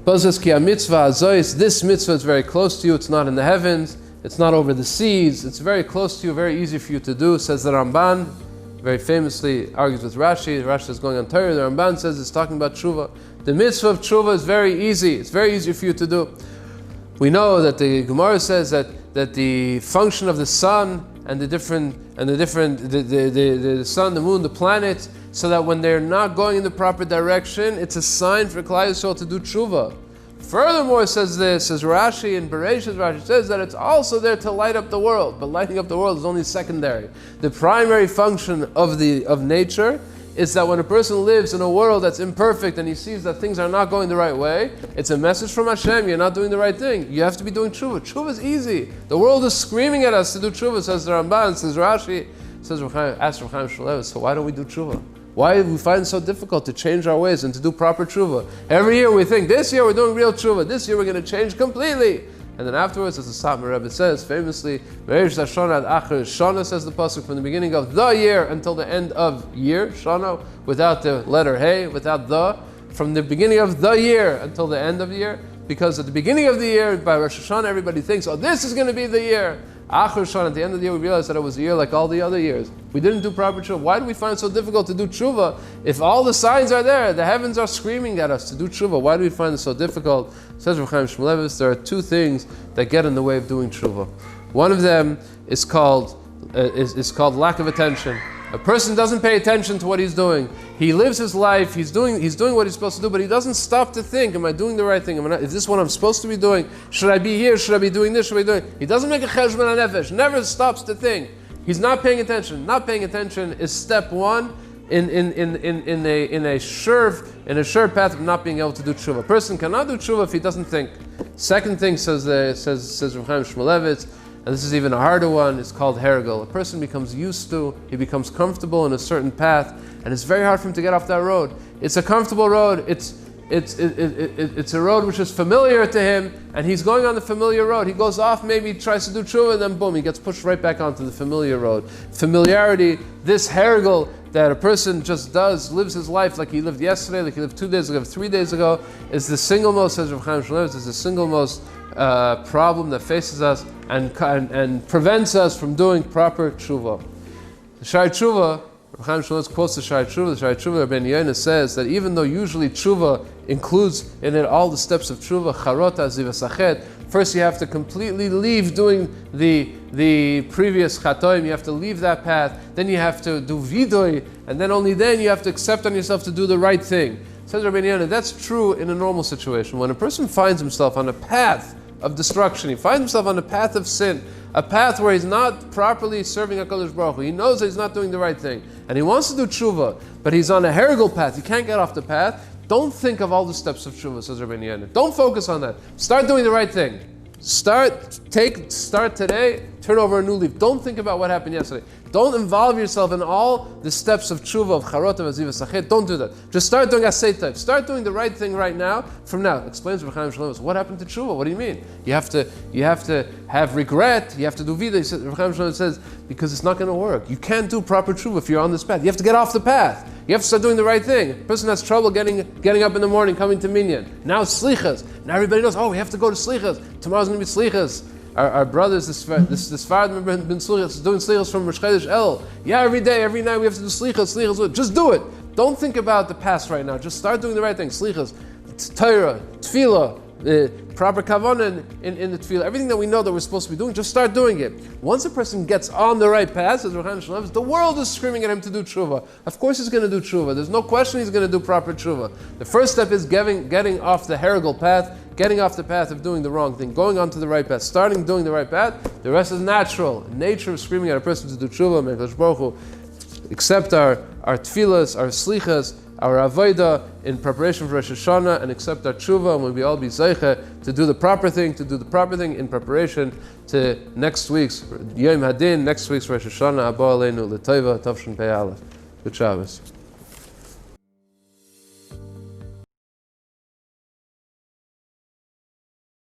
This mitzvah is very close to you. It's not in the heavens. It's not over the seas. It's very close to you, very easy for you to do, says the Ramban. Very famously argues with Rashi. Rashi is going on Torah. The Ramban says it's talking about tshuva. The mitzvah of tshuva is very easy. It's very easy for you to do. We know that the Gemara says that the function of the sun and the sun, the moon, the planets, so that when they're not going in the proper direction, it's a sign for Klal Yisrael to do tshuva. Furthermore, says Rashi in Bereshit, Rashi says that it's also there to light up the world, but lighting up the world is only secondary. The primary function of nature is that when a person lives in a world that's imperfect and he sees that things are not going the right way, it's a message from Hashem, you're not doing the right thing. You have to be doing tshuva. Tshuva is easy. The world is screaming at us to do tshuva, says the Ramban, says Rashi, says ask Rav Chaim Shmulevitz, so why don't we do tshuva? Why do we find it so difficult to change our ways and to do proper tshuva? Every year we think, this year we're doing real tshuva, this year we're going to change completely. And then afterwards, as the Satmar Rebbe says, famously, Shana says the pasuk, from the beginning of the year until the end of year, Shana, without the letter Hey, without the, from the beginning of the year until the end of the year, because at the beginning of the year, by Rosh Hashanah, everybody thinks, oh, this is going to be the year. Achar Shana, at the end of the year, we realized that it was a year like all the other years. We didn't do proper tshuva. Why do we find it so difficult to do tshuva? If all the signs are there, the heavens are screaming at us to do tshuva, why do we find it so difficult? Says Rav Chaim Shmulevitz, there are two things that get in the way of doing tshuva. One of them is called lack of attention. A person doesn't pay attention to what he's doing. He lives his life, he's doing what he's supposed to do, but he doesn't stop to think, am I doing the right thing? Is this what I'm supposed to be doing? Should I be here? Should I be doing this? Should I be doing? He doesn't make a cheshbon hanefesh, never stops to think. He's not paying attention. Not paying attention is step one in a sure path of not being able to do tshuva. A person cannot do tshuva if he doesn't think. Second thing, says Rav Chaim Shmulevitz, and this is even a harder one, it's called hergel. A person becomes used to, he becomes comfortable in a certain path, and it's very hard for him to get off that road. It's a comfortable road, it's a road which is familiar to him, and he's going on the familiar road. He goes off, maybe tries to do tshuva, and then boom, he gets pushed right back onto the familiar road. Familiarity, this hergel that a person just does, lives his life like he lived yesterday, like he lived 2 days ago, 3 days ago, is the single most, says Rav Chaim Shmulevitz, is the single most problem that faces us and prevents us from doing proper tshuva. The Shai Tshuva, Rav Chaim Shmulevitz quotes the Shai Tshuva. The Shai Tshuva, Rabbi Yonah says that even though usually tshuva includes in it all the steps of tshuva, charota, zivasachet, first you have to completely leave doing the previous chatoim, you have to leave that path, then you have to do vidoi, and then only then you have to accept on yourself to do the right thing. Says Rabbi Yonah, that's true in a normal situation. When a person finds himself on a path of destruction, he finds himself on a path of sin, a path where he's not properly serving HaKadosh Baruch Hu. He knows that he's not doing the right thing, and he wants to do tshuva, but he's on a hergel path. He can't get off the path. Don't think of all the steps of tshuva, says Rabbi Yonah. Don't focus on that. Start doing the right thing. Start today, turn over a new leaf. Don't think about what happened yesterday. Don't involve yourself in all the steps of tshuva, of charot, of aziv, sachet. Don't do that. Just start doing asay type. Start doing the right thing right now. From now, explains Rav Chaim Shmulevitz, what happened to tshuva? What do you mean? You have to have regret. You have to do vida. Rav Chaim Shmulevitz says, because it's not going to work. You can't do proper tshuva if you're on this path. You have to get off the path. You have to start doing the right thing. A person has trouble getting up in the morning, coming to minyan. Now it's slichas. Now everybody knows, we have to go to slichas. Tomorrow's going to be slichas. Our brothers, this Farad have been slichas, doing slichas from Rosh Chodesh El. Yeah, every day, every night we have to do slichas. Just do it. Don't think about the past right now. Just start doing the right thing. Slichas, Torah, tefillah, proper kavanah in the tefillah, everything that we know that we're supposed to be doing, just start doing it. Once a person gets on the right path, as Rav Chaim Shmulevitz, the world is screaming at him to do tshuva. Of course he's going to do tshuva. There's no question he's going to do proper tshuva. The first step is getting off the hergel path, getting off the path of doing the wrong thing, going onto the right path, starting doing the right path. The rest is natural. Nature is screaming at a person to do tshuva. May HaKadosh Baruch Hu accept our tefillas, our slichas, our avodah in preparation for Rosh Hashanah, and accept our tshuva, and we'll all be zeicha to do the proper thing, in preparation to next week's Yom Hadin, next week's Rosh Hashanah, Abba Aleinu L'Tova, Tavshin Pei Aleph. Good Shabbos.